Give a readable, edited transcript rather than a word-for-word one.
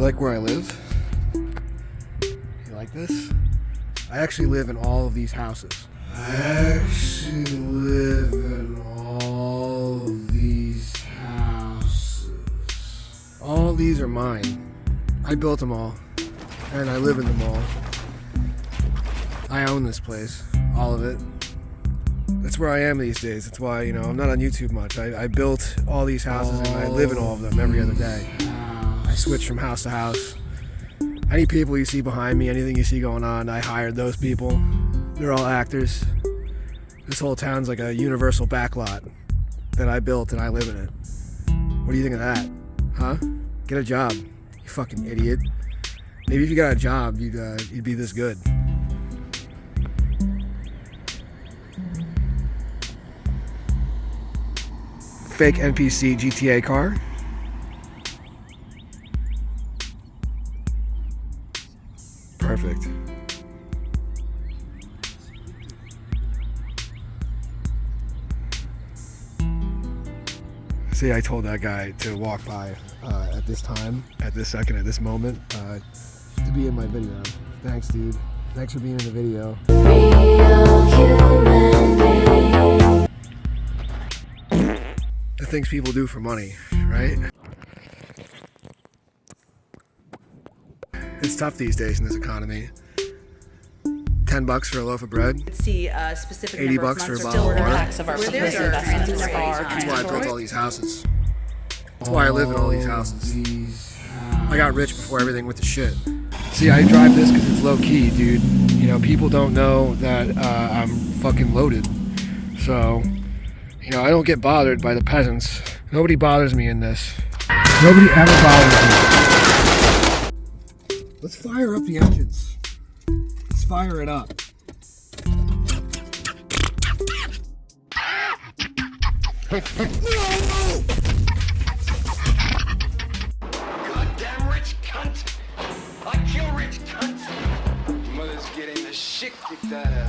like where I live? You like this? I actually live in all of these houses. I actually live in all of these houses. All these are mine. I built them all, and I live in them all. I own this place, all of it. That's where I am these days. That's why, I'm not on YouTube much. I built all these houses and I live in all of them every other day. I switch from house to house. Any people you see behind me, anything you see going on, I hired those people. They're all actors. This whole town's like a universal backlot that I built and I live in it. What do you think of that? Huh? Get a job, you fucking idiot. Maybe if you got a job, you'd be this good. Fake NPC GTA car. Perfect. See, I told that guy to walk by at this time, at this second, at this moment, to be in my video. Thanks, dude. Thanks for being in the video. Real human being. The things people do for money, right? It's tough these days in this economy. $10 for a loaf of bread. See a specific $80 for a bottle of water. That's why I built all these houses. That's why I live in all these houses. I got rich before everything went to shit. See, I drive this because it's low key, dude. People don't know that I'm fucking loaded. So, I don't get bothered by the peasants. Nobody bothers me in this. Nobody ever bothers me. Let's fire up the engines. Let's fire it up. Goddamn rich cunt! I kill rich cunts! Mother's getting the shit kicked out of her.